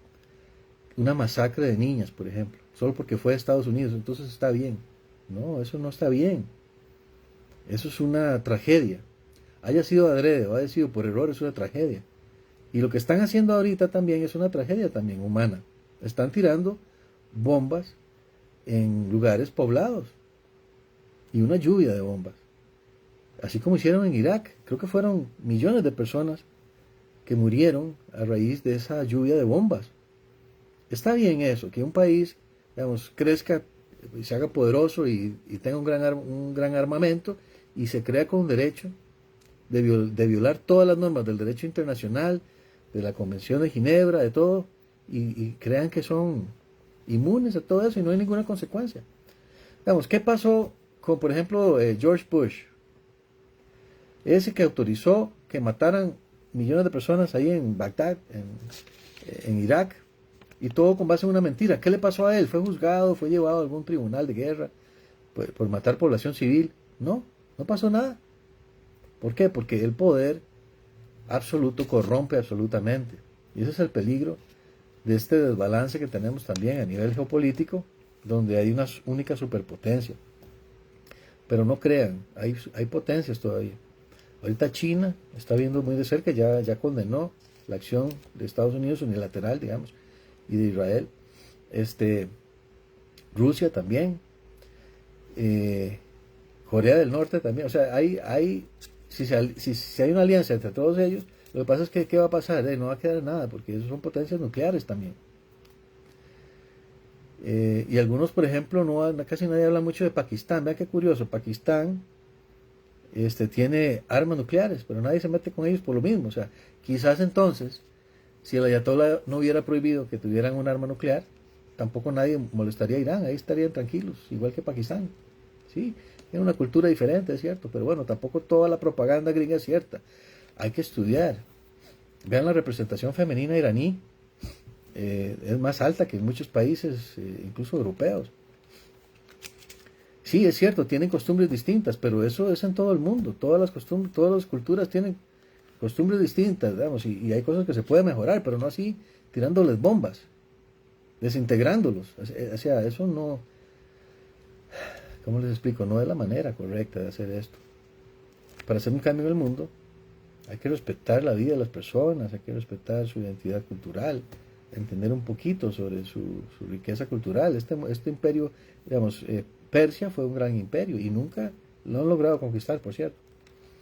una masacre de niñas, por ejemplo? Solo porque fue a Estados Unidos. Entonces está bien. No, eso no está bien. Eso es una tragedia. Haya sido adrede o haya sido por error, es una tragedia. Y lo que están haciendo ahorita también es una tragedia también humana. Están tirando bombas en lugares poblados. Y una lluvia de bombas. Así como hicieron en Irak. Creo que fueron millones de personas que murieron a raíz de esa lluvia de bombas. Está bien eso, que un país, digamos, crezca y se haga poderoso y tenga un gran armamento y se crea con derecho de violar todas las normas del derecho internacional, de la Convención de Ginebra, de todo, y crean que son inmunes a todo eso y no hay ninguna consecuencia. Digamos, ¿qué pasó con, por ejemplo, George Bush? Ese que autorizó que mataran millones de personas ahí en Bagdad, en Irak, y todo con base en una mentira. ¿Qué le pasó a él? ¿Fue juzgado? ¿Fue llevado a algún tribunal de guerra por matar población civil? No, no pasó nada. ¿Por qué? Porque el poder absoluto corrompe absolutamente. Y ese es el peligro de este desbalance que tenemos también a nivel geopolítico, donde hay una única superpotencia. Pero no crean, hay potencias todavía. Ahorita China está viendo muy de cerca, ya condenó la acción de Estados Unidos unilateral, digamos, y de Israel. Rusia también. Corea del Norte también. O sea, si hay una alianza entre todos ellos, lo que pasa es que ¿qué va a pasar? No va a quedar nada, porque esos son potencias nucleares también. Y algunos, por ejemplo, casi nadie habla mucho de Pakistán. Vean qué curioso, Pakistán tiene armas nucleares, pero nadie se mete con ellos por lo mismo. O sea, quizás entonces, si el ayatollah no hubiera prohibido que tuvieran un arma nuclear, tampoco nadie molestaría a Irán, ahí estarían tranquilos, igual que Pakistán. Sí, tiene una cultura diferente, es cierto, pero bueno, tampoco toda la propaganda gringa es cierta. Hay que estudiar. Vean la representación femenina iraní, es más alta que en muchos países, incluso europeos. Sí, es cierto, tienen costumbres distintas, pero eso es en todo el mundo. Todas las costumbres, todas las culturas tienen costumbres distintas, digamos, y hay cosas que se pueden mejorar, pero no así tirándoles bombas, desintegrándolos. O sea, eso no, ¿cómo les explico? No es la manera correcta de hacer esto. Para hacer un cambio en el mundo, hay que respetar la vida de las personas, hay que respetar su identidad cultural, entender un poquito sobre su riqueza cultural. Este imperio, digamos, Persia fue un gran imperio y nunca lo han logrado conquistar, por cierto.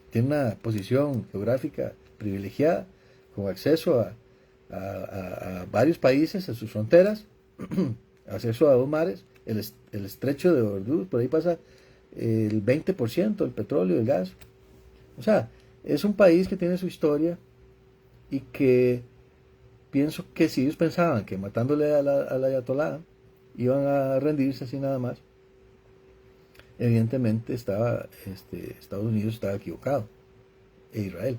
Tiene una posición geográfica privilegiada, con acceso a varios países en sus fronteras, acceso a 2 mares, el estrecho de Hormuz, por ahí pasa el 20% del petróleo y el gas. O sea, es un país que tiene su historia y que pienso que si ellos pensaban que matándole a la ayatolá iban a rendirse así nada más, evidentemente Estados Unidos estaba equivocado, e Israel,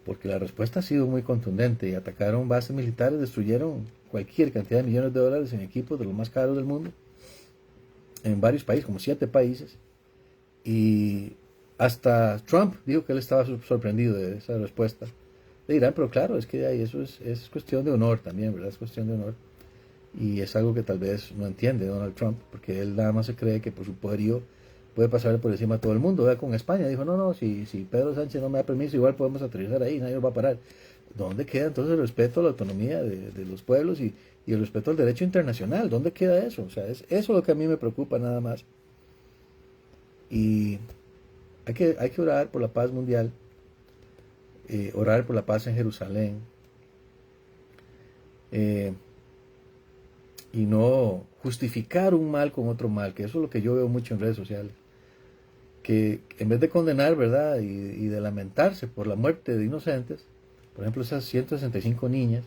porque la respuesta ha sido muy contundente y atacaron bases militares, destruyeron cualquier cantidad de millones de dólares en equipos de los más caros del mundo, en varios países, como 7 países, y hasta Trump dijo que él estaba sorprendido de esa respuesta de Irán, pero claro, es que eso es cuestión de honor también, ¿verdad? Es cuestión de honor. Y es algo que tal vez no entiende Donald Trump, porque él nada más se cree que por su poderío puede pasar por encima a todo el mundo. Vea con España, dijo, no, si Pedro Sánchez no me da permiso, igual podemos aterrizar ahí, nadie nos va a parar. ¿Dónde queda entonces el respeto a la autonomía de los pueblos y el respeto al derecho internacional? ¿Dónde queda eso? O sea, es eso lo que a mí me preocupa nada más. Y hay que orar por la paz mundial, orar por la paz en Jerusalén, y no justificar un mal con otro mal, que eso es lo que yo veo mucho en redes sociales, que en vez de condenar, ¿verdad? Y de lamentarse por la muerte de inocentes, por ejemplo esas 165 niñas,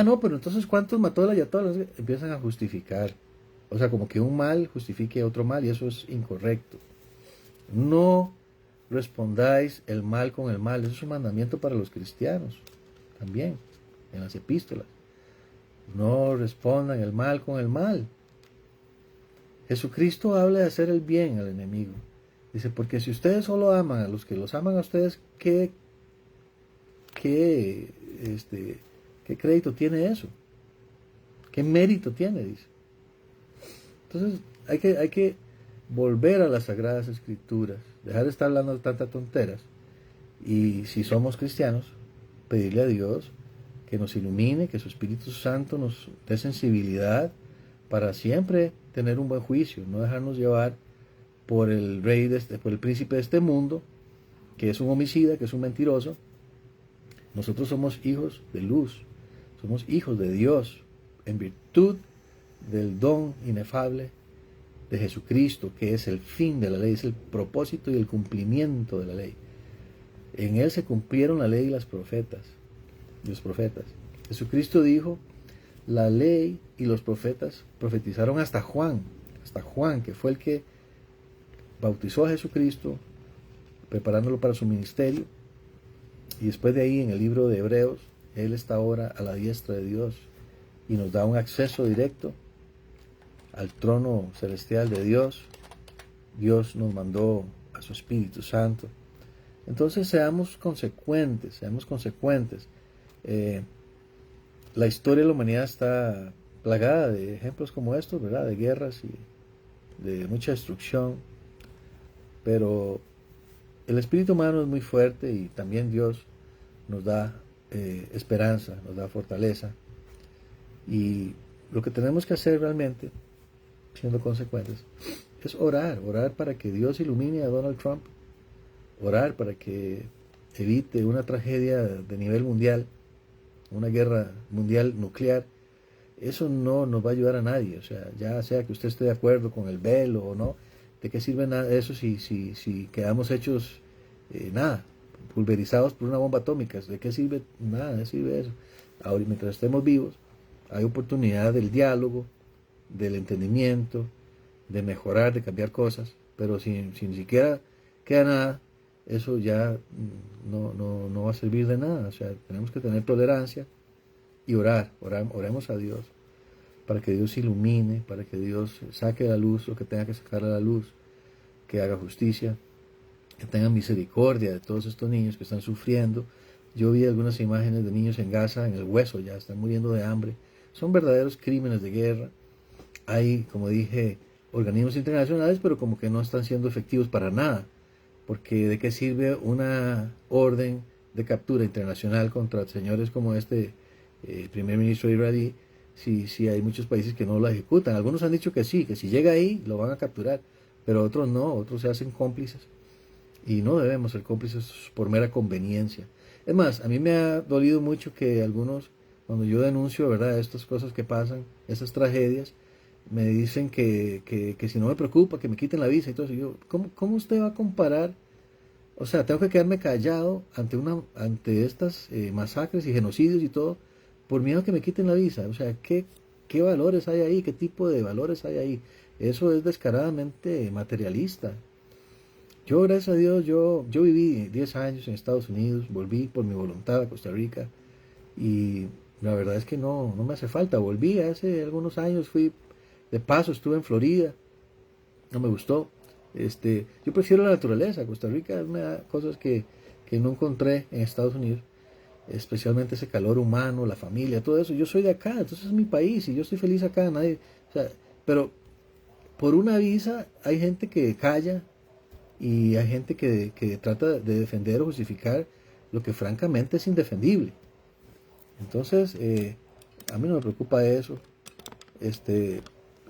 no, pero entonces ¿cuántos mató el ayatolá? Empiezan a justificar, o sea, como que un mal justifique otro mal, y eso es incorrecto. No respondáis el mal con el mal, eso es un mandamiento para los cristianos, también, en las epístolas. No respondan el mal con el mal. Jesucristo habla de hacer el bien al enemigo. Dice, porque si ustedes solo aman a los que los aman a ustedes, ¿qué crédito tiene eso? ¿Qué mérito tiene? Dice. Entonces hay que volver a las Sagradas Escrituras, dejar de estar hablando de tantas tonteras, y si somos cristianos, pedirle a Dios que nos ilumine, que su Espíritu Santo nos dé sensibilidad para siempre tener un buen juicio, no dejarnos llevar por el rey por el príncipe de este mundo, que es un homicida, que es un mentiroso. Nosotros somos hijos de luz, somos hijos de Dios, en virtud del don inefable de Jesucristo, que es el fin de la ley, es el propósito y el cumplimiento de la ley. En él se cumplieron la ley y los profetas. Jesucristo dijo la ley y los profetas profetizaron hasta Juan, que fue el que bautizó a Jesucristo, preparándolo para su ministerio. Y después de ahí, en el libro de Hebreos, Él está ahora a la diestra de Dios y nos da un acceso directo al trono celestial de Dios. Dios nos mandó a su Espíritu Santo. Entonces seamos consecuentes, la historia de la humanidad está plagada de ejemplos como estos, ¿verdad? De guerras y de mucha destrucción. Pero el espíritu humano es muy fuerte y también Dios nos da esperanza, nos da fortaleza. Y lo que tenemos que hacer realmente, siendo consecuentes, es orar para que Dios ilumine a Donald Trump, orar para que evite una tragedia de nivel mundial, una guerra mundial nuclear. Eso no nos va a ayudar a nadie, o sea, ya sea que usted esté de acuerdo con el velo o no, ¿de qué sirve nada eso si quedamos hechos nada, pulverizados por una bomba atómica? ¿De qué sirve? Nada, ¿de sirve eso? Ahora, mientras estemos vivos, hay oportunidad del diálogo, del entendimiento, de mejorar, de cambiar cosas, pero si ni siquiera queda nada, eso ya no va a servir de nada. O sea, tenemos que tener tolerancia y oremos a Dios, para que Dios ilumine, para que Dios saque a la luz lo que tenga que sacar a la luz, que haga justicia, que tenga misericordia de todos estos niños que están sufriendo. Yo vi algunas imágenes de niños en Gaza, en el hueso ya, están muriendo de hambre. Son verdaderos crímenes de guerra. Hay, como dije, organismos internacionales, pero como que no están siendo efectivos para nada. Porque ¿de qué sirve una orden de captura internacional contra señores como este primer ministro israelí si hay muchos países que no lo ejecutan? Algunos han dicho que sí, que si llega ahí lo van a capturar, pero otros no, otros se hacen cómplices. Y no debemos ser cómplices por mera conveniencia. Es más, a mí me ha dolido mucho que algunos, cuando yo denuncio, ¿verdad?, estas cosas que pasan, estas tragedias, me dicen que si no me preocupa, que me quiten la visa y todo eso. Yo, ¿cómo usted va a comparar? O sea, tengo que quedarme callado ante estas masacres y genocidios y todo, por miedo a que me quiten la visa. O sea, ¿qué valores hay ahí? ¿Qué tipo de valores hay ahí? Eso es descaradamente materialista. Yo, gracias a Dios, yo viví 10 años en Estados Unidos, volví por mi voluntad a Costa Rica y la verdad es que no me hace falta. Volví hace algunos años, fui de paso, estuve en Florida, no me gustó. Yo prefiero la naturaleza. Costa Rica es una de las cosas que no encontré en Estados Unidos, especialmente ese calor humano, la familia, todo eso. Yo soy de acá, entonces es mi país y yo estoy feliz acá. Nadie, o sea, pero por una visa hay gente que calla y hay gente que trata de defender o justificar lo que francamente es indefendible. Entonces, a mí no me preocupa eso.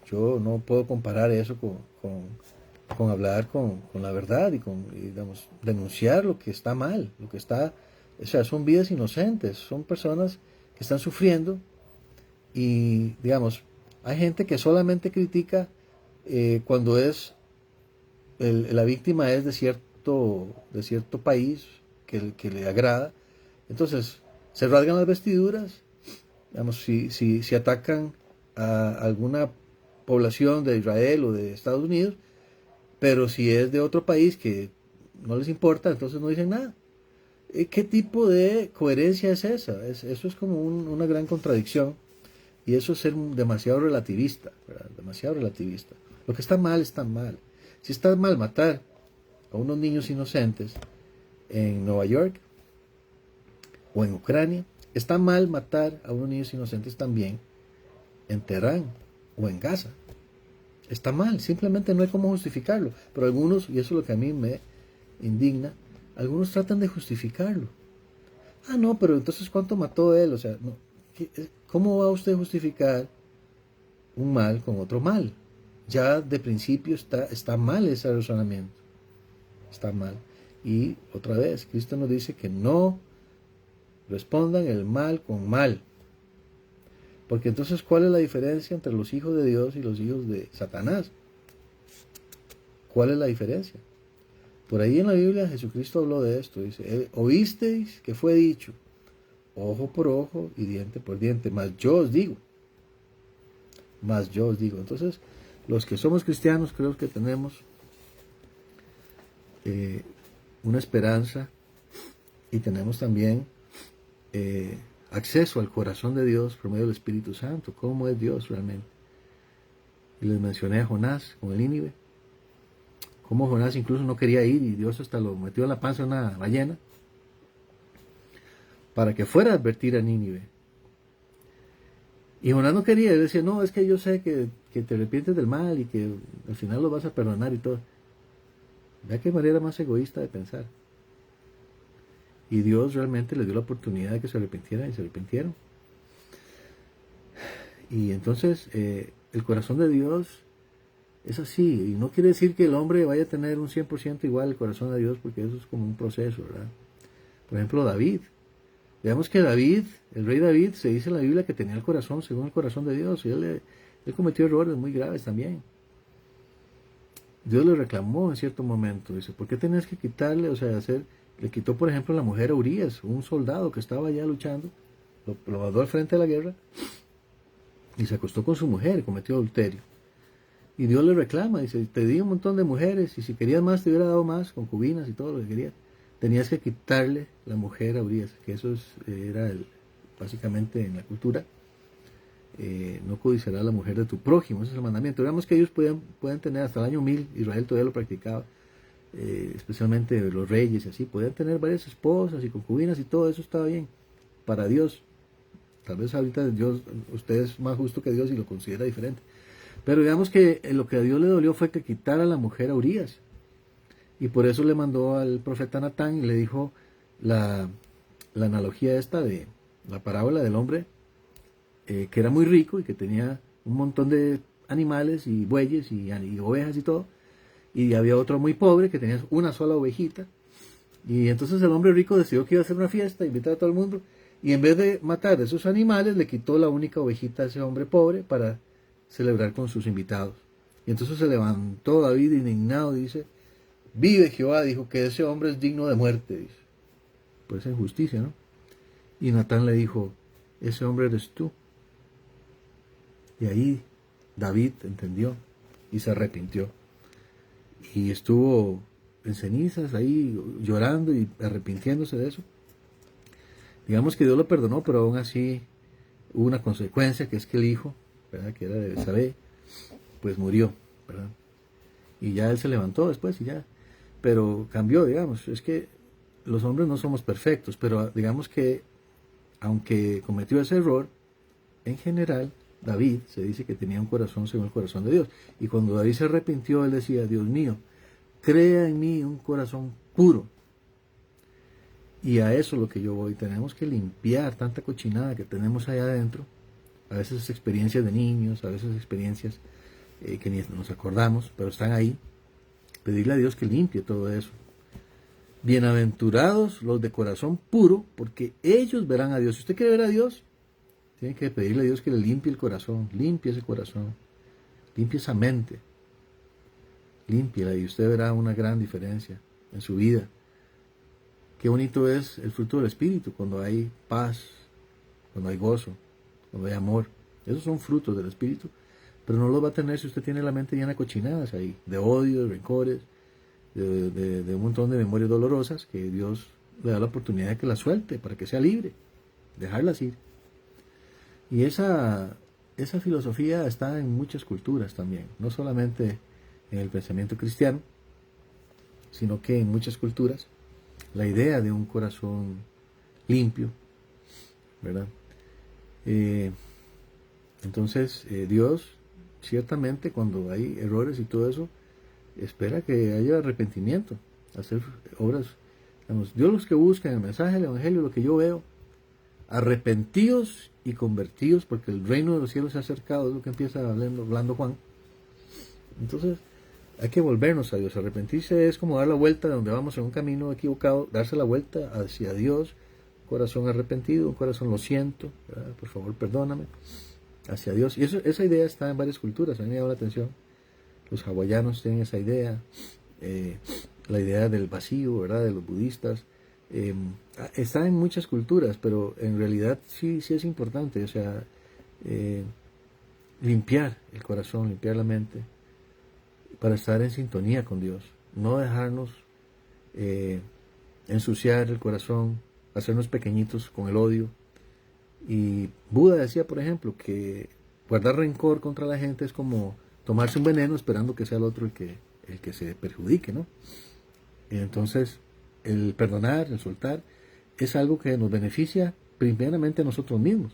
Yo no puedo comparar eso con hablar con la verdad y digamos, denunciar lo que está mal, o sea, son vidas inocentes, son personas que están sufriendo y, digamos, hay gente que solamente critica cuando la víctima es de cierto país que le agrada. Entonces, se rasgan las vestiduras, digamos, si atacan a alguna población de Israel o de Estados Unidos, pero si es de otro país que no les importa, entonces no dicen nada. ¿Qué tipo de coherencia es esa? Eso es como una gran contradicción y eso es ser demasiado relativista, ¿verdad? Demasiado relativista. Lo que está mal está mal. Si está mal matar a unos niños inocentes en Nueva York o en Ucrania, está mal matar a unos niños inocentes también en Teherán o en Gaza. Está mal, simplemente no hay cómo justificarlo. Pero algunos, y eso es lo que a mí me indigna, algunos tratan de justificarlo. Ah, no, pero entonces ¿cuánto mató él? O sea, no, ¿cómo va usted a justificar un mal con otro mal? Ya de principio está mal ese razonamiento. Está mal. Y otra vez, Cristo nos dice que no respondan el mal con mal. Porque entonces, ¿cuál es la diferencia entre los hijos de Dios y los hijos de Satanás? ¿Cuál es la diferencia? Por ahí en la Biblia Jesucristo habló de esto. Dice, oísteis que fue dicho, ojo por ojo y diente por diente. Mas yo os digo. más yo os digo. Entonces, los que somos cristianos creo que tenemos una esperanza y tenemos también acceso al corazón de Dios por medio del Espíritu Santo. ¿Cómo es Dios realmente? Y les mencioné a Jonás con el Nínive. Cómo Jonás incluso no quería ir y Dios hasta lo metió en la panza de una ballena para que fuera a advertir a Nínive. Y Jonás no quería, él decía, no, es que yo sé que te arrepientes del mal y que al final lo vas a perdonar y todo. Vea qué manera más egoísta de pensar. Y Dios realmente les dio la oportunidad de que se arrepintieran y se arrepintieron. Y entonces el corazón de Dios es así. Y no quiere decir que el hombre vaya a tener un 100% igual el corazón de Dios, porque eso es como un proceso, ¿verdad? Por ejemplo, David. Veamos que David, el rey David, se dice en la Biblia que tenía el corazón según el corazón de Dios. Y él cometió errores muy graves también. Dios le reclamó en cierto momento. Dice, ¿por qué tenías que quitarle, o sea, le quitó, por ejemplo, la mujer a Urías, un soldado que estaba allá luchando, lo mandó al frente de la guerra y se acostó con su mujer, cometió adulterio. Y Dios le reclama, dice, te di un montón de mujeres y si querías más te hubiera dado más, concubinas y todo lo que querías. Tenías que quitarle la mujer a Urías, que eso era básicamente en la cultura, no codiciarás a la mujer de tu prójimo, ese es el mandamiento. Veamos que ellos pueden tener hasta el año 1000, Israel todavía lo practicaba, especialmente los reyes y así, podían tener varias esposas y concubinas y todo eso estaba bien para Dios. Tal vez ahorita Dios, usted es más justo que Dios y lo considera diferente. Pero digamos que lo que a Dios le dolió fue que quitara a la mujer a Urías. Y por eso le mandó al profeta Natán y le dijo la analogía esta de la parábola del hombre que era muy rico y que tenía un montón de animales y bueyes y ovejas y todo. Y había otro muy pobre que tenía una sola ovejita. Y entonces el hombre rico decidió que iba a hacer una fiesta, invitar a todo el mundo. Y en vez de matar a esos animales, le quitó la única ovejita a ese hombre pobre para celebrar con sus invitados. Y entonces se levantó David indignado, dice, vive Jehová, dijo, que ese hombre es digno de muerte, dice. Pues es justicia, ¿no? Y Natán le dijo, ese hombre eres tú. Y ahí David entendió y se arrepintió. Y estuvo en cenizas ahí llorando y arrepintiéndose de eso. Digamos que Dios lo perdonó, pero aún así hubo una consecuencia, que es que el hijo, ¿verdad?, que era de Betsabé, pues murió, ¿verdad? Y ya él se levantó después y ya. Pero cambió, digamos. Es que los hombres no somos perfectos, pero digamos que aunque cometió ese error, en general David se dice que tenía un corazón según el corazón de Dios. Y cuando David se arrepintió, él decía, Dios mío, crea en mí un corazón puro. Y a eso es lo que yo voy. Tenemos que limpiar tanta cochinada que tenemos allá adentro. A veces experiencias de niños, a veces experiencias que ni nos acordamos, pero están ahí. Pedirle a Dios que limpie todo eso. Bienaventurados los de corazón puro, porque ellos verán a Dios. Si usted quiere ver a Dios, tiene que pedirle a Dios que le limpie el corazón, limpie ese corazón, limpie esa mente, límpiela y usted verá una gran diferencia en su vida. Qué bonito es el fruto del Espíritu, cuando hay paz, cuando hay gozo, cuando hay amor. Esos son frutos del Espíritu, pero no los va a tener si usted tiene la mente llena de cochinadas ahí, de odio, de rencores, de un montón de memorias dolorosas, que Dios le da la oportunidad de que las suelte para que sea libre, dejarlas ir. Y esa filosofía está en muchas culturas también, no solamente en el pensamiento cristiano, sino que en muchas culturas la idea de un corazón limpio, ¿verdad? Entonces Dios ciertamente cuando hay errores y todo eso espera que haya arrepentimiento, hacer obras. Digamos, Dios los que buscan el mensaje del Evangelio, lo que yo veo, arrepentidos y convertidos, porque el reino de los cielos se ha acercado, es lo que empieza hablando Juan. Entonces hay que volvernos a Dios. Arrepentirse es como dar la vuelta de donde vamos en un camino equivocado, darse la vuelta hacia Dios, corazón arrepentido, un corazón lo siento, ¿verdad? Por favor perdóname, hacia Dios. Y esa idea está en varias culturas, a mí me llama la atención. Los hawaianos tienen esa idea, la idea del vacío, ¿verdad?, de los budistas. Está en muchas culturas, pero en realidad sí es importante. O sea, limpiar el corazón, limpiar la mente, para estar en sintonía con Dios. No dejarnos ensuciar el corazón, hacernos pequeñitos con el odio. Y Buda decía, por ejemplo, que guardar rencor contra la gente es como tomarse un veneno esperando que sea el otro el que se perjudique, ¿no? Y entonces, el perdonar, el soltar, es algo que nos beneficia primeramente a nosotros mismos.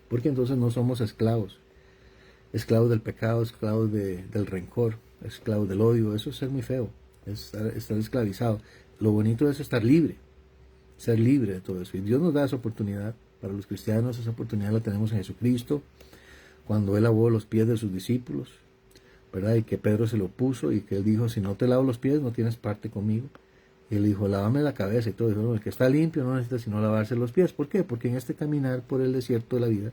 Porque entonces no somos esclavos. Esclavos del pecado, esclavos del rencor, esclavos del odio. Eso es ser muy feo, es estar esclavizado. Lo bonito es estar libre, ser libre de todo eso. Y Dios nos da esa oportunidad. Para los cristianos esa oportunidad la tenemos en Jesucristo, cuando Él lavó los pies de sus discípulos, ¿verdad? Y que Pedro se lo puso y que Él dijo, si no te lavo los pies no tienes parte conmigo. Y Él dijo, lávame la cabeza y todo. Y dijo, no, el que está limpio no necesita sino lavarse los pies. ¿Por qué? Porque en este caminar por el desierto de la vida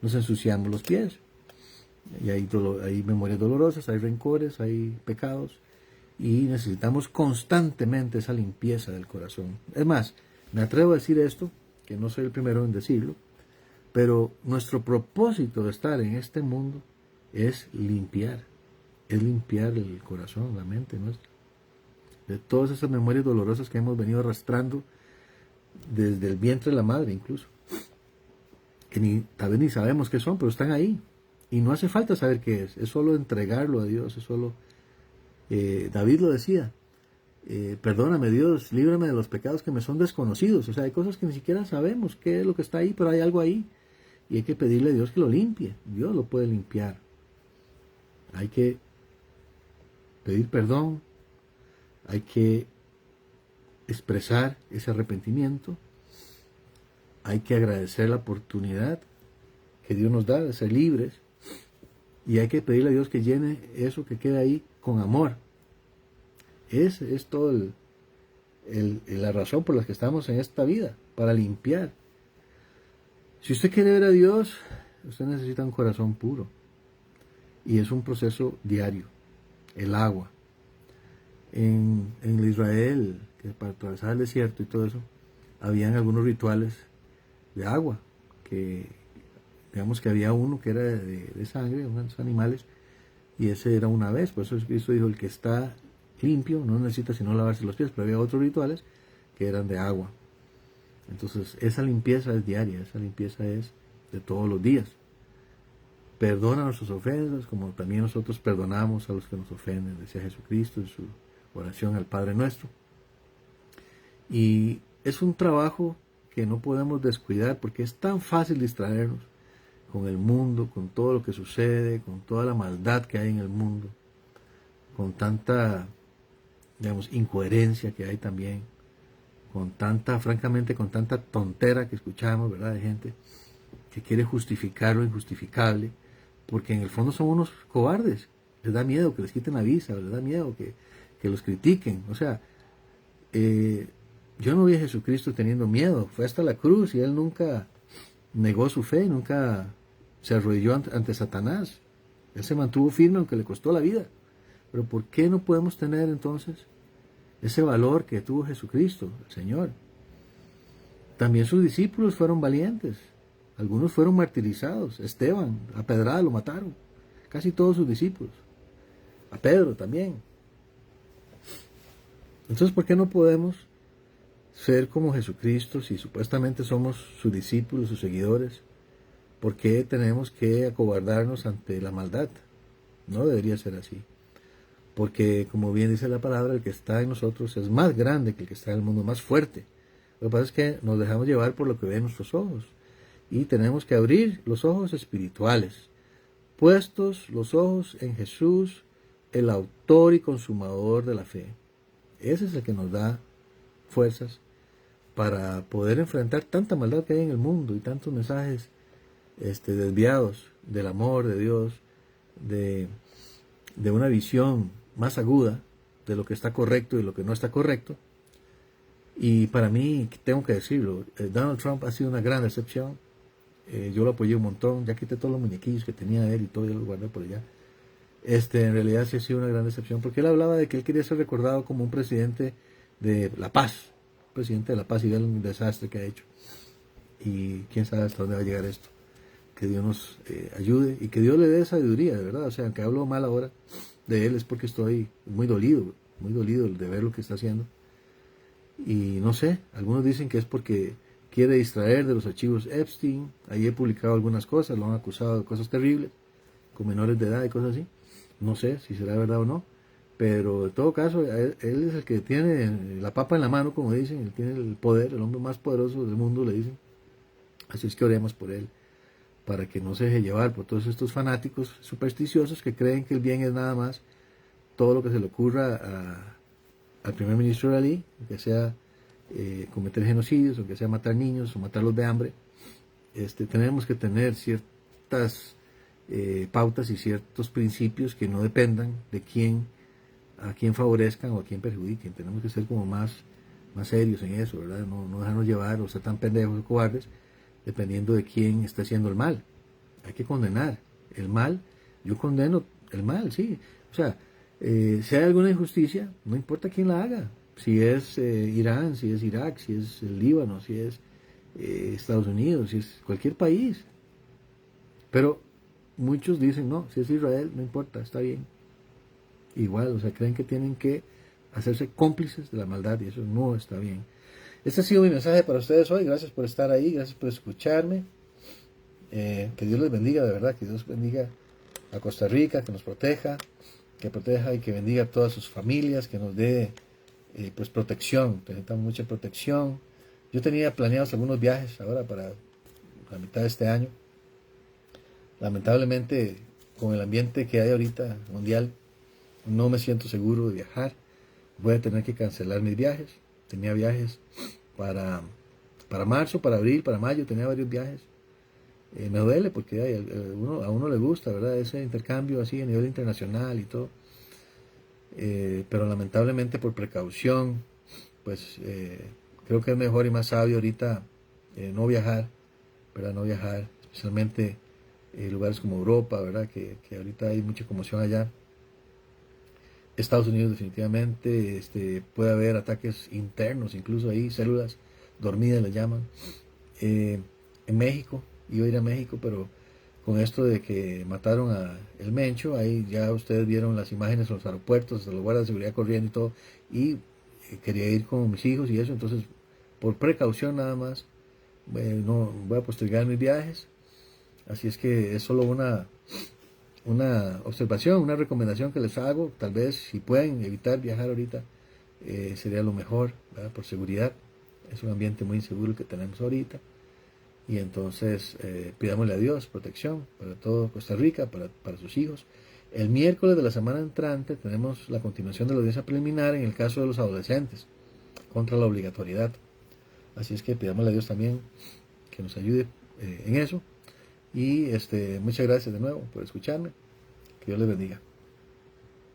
nos ensuciamos los pies. Y hay memorias dolorosas, hay rencores, hay pecados. Y necesitamos constantemente esa limpieza del corazón. Es más, me atrevo a decir esto, que no soy el primero en decirlo, pero nuestro propósito de estar en este mundo es limpiar el corazón, la mente nuestra, de todas esas memorias dolorosas que hemos venido arrastrando desde el vientre de la madre incluso, que tal vez ni sabemos qué son, pero están ahí, y no hace falta saber qué es solo entregarlo a Dios, es solo, David lo decía, perdóname Dios, líbrame de los pecados que me son desconocidos. O sea, hay cosas que ni siquiera sabemos qué es lo que está ahí, pero hay algo ahí y hay que pedirle a Dios que lo limpie. Dios lo puede limpiar. Hay que pedir perdón, hay que expresar ese arrepentimiento, hay que agradecer la oportunidad que Dios nos da de ser libres y hay que pedirle a Dios que llene eso que queda ahí con amor. Ese es todo la razón por la que estamos en esta vida, para limpiar. Si usted quiere ver a Dios, usted necesita un corazón puro. Y es un proceso diario. El agua. En Israel, que para atravesar el desierto y todo eso, habían algunos rituales de agua, que digamos que había uno que era de sangre, unos animales, y ese era una vez. Por eso Cristo dijo, el que está limpio no necesita sino lavarse los pies, pero había otros rituales que eran de agua. Entonces esa limpieza es diaria, esa limpieza es de todos los días. Perdona nuestras ofensas como también nosotros perdonamos a los que nos ofenden, decía Jesucristo en su oración al Padre Nuestro. Y es un trabajo que no podemos descuidar porque es tan fácil distraernos con el mundo, con todo lo que sucede, con toda la maldad que hay en el mundo, con tanta, digamos, incoherencia que hay también, francamente, con tanta tontera que escuchamos, ¿verdad? De gente que quiere justificar lo injustificable, porque en el fondo son unos cobardes. Les da miedo que les quiten la visa, les da miedo que los critiquen. O sea, yo no vi a Jesucristo teniendo miedo, fue hasta la cruz y Él nunca negó su fe, nunca se arrodilló ante Satanás. Él se mantuvo firme aunque le costó la vida. Pero ¿por qué no podemos tener entonces ese valor que tuvo Jesucristo, el Señor? También sus discípulos fueron valientes. Algunos fueron martirizados. Esteban, a pedrada lo mataron. Casi todos sus discípulos. A Pedro también. Entonces, ¿por qué no podemos ser como Jesucristo si supuestamente somos sus discípulos, sus seguidores? ¿Por qué tenemos que acobardarnos ante la maldad? No debería ser así. Porque, como bien dice la palabra, el que está en nosotros es más grande que el que está en el mundo, más fuerte. Lo que pasa es que nos dejamos llevar por lo que ven nuestros ojos. Y tenemos que abrir los ojos espirituales, puestos los ojos en Jesús, el autor y consumador de la fe. Ese es el que nos da fuerzas para poder enfrentar tanta maldad que hay en el mundo y tantos mensajes desviados del amor de Dios, de una visión más aguda de lo que está correcto y lo que no está correcto. Y para mí, tengo que decirlo, Donald Trump ha sido una gran decepción. Yo lo apoyé un montón, ya quité todos los muñequillos que tenía de él y todo, yo los guardé por allá. En realidad sí ha sido una gran decepción, porque él hablaba de que él quería ser recordado como un presidente de la paz, y ve el desastre que ha hecho. Y quién sabe hasta dónde va a llegar esto. que Dios nos ayude y que Dios le dé sabiduría, de verdad. O sea, aunque hablo mal ahora de él, es porque estoy muy dolido de ver lo que está haciendo. Y no sé, algunos dicen que es porque quiere distraer de los archivos Epstein. Ahí he publicado algunas cosas, lo han acusado de cosas terribles, con menores de edad y cosas así. No sé si será verdad o no, pero en todo caso, él es el que tiene la papa en la mano, como dicen, él tiene el poder, el hombre más poderoso del mundo, le dicen. Así es que oremos por él, para que no se deje llevar por todos estos fanáticos supersticiosos que creen que el bien es nada más todo lo que se le ocurra al primer ministro israelí, que sea cometer genocidios, o que sea matar niños, o matarlos de hambre. Tenemos que tener ciertas pautas y ciertos principios que no dependan de a quién favorezcan o a quién perjudiquen. Tenemos que ser como más serios en eso, ¿verdad? No dejarnos llevar o ser tan pendejos o cobardes dependiendo de quién está haciendo el mal. Hay que condenar el mal. Yo condeno el mal, sí. O sea, si hay alguna injusticia, no importa quién la haga. Si es Irán, si es Irak, si es el Líbano, si es Estados Unidos, si es cualquier país. Pero muchos dicen, no, si es Israel, no importa, está bien. Igual, o sea, creen que tienen que hacerse cómplices de la maldad y eso no está bien. Este ha sido mi mensaje para ustedes hoy. Gracias por estar ahí, gracias por escucharme. Que Dios les bendiga, de verdad, que Dios bendiga a Costa Rica, que nos proteja, que proteja y que bendiga a todas sus familias, que nos dé pues protección. Necesitamos mucha protección. Yo tenía planeados algunos viajes ahora para la mitad de este año. Lamentablemente, con el ambiente que hay ahorita mundial, no me siento seguro de viajar. Voy a tener que cancelar mis viajes. Tenía viajes para marzo, para abril, para mayo, tenía varios viajes. Me duele porque a uno le gusta, ¿verdad? Ese intercambio así a nivel internacional y todo. Pero lamentablemente por precaución, pues creo que es mejor y más sabio ahorita no viajar, ¿verdad? No viajar, especialmente lugares como Europa, ¿verdad? Que ahorita hay mucha conmoción allá. Estados Unidos definitivamente, puede haber ataques internos, incluso ahí, células dormidas le llaman. En México, iba a ir a México, pero con esto de que mataron a El Mencho, ahí ya ustedes vieron las imágenes en los aeropuertos, de los guardias de seguridad corriendo y todo, y quería ir con mis hijos y eso, entonces por precaución nada más, no voy a postergar mis viajes, así es que es solo una observación, una recomendación que les hago. Tal vez si pueden evitar viajar ahorita, sería lo mejor, ¿verdad? Por seguridad. Es un ambiente muy inseguro que tenemos ahorita. Y entonces pidámosle a Dios protección para todo Costa Rica, para sus hijos. El miércoles de la semana entrante tenemos la continuación de la audiencia preliminar en el caso de los adolescentes contra la obligatoriedad. Así es que pidámosle a Dios también que nos ayude en eso. Y muchas gracias de nuevo por escucharme. Que Dios les bendiga.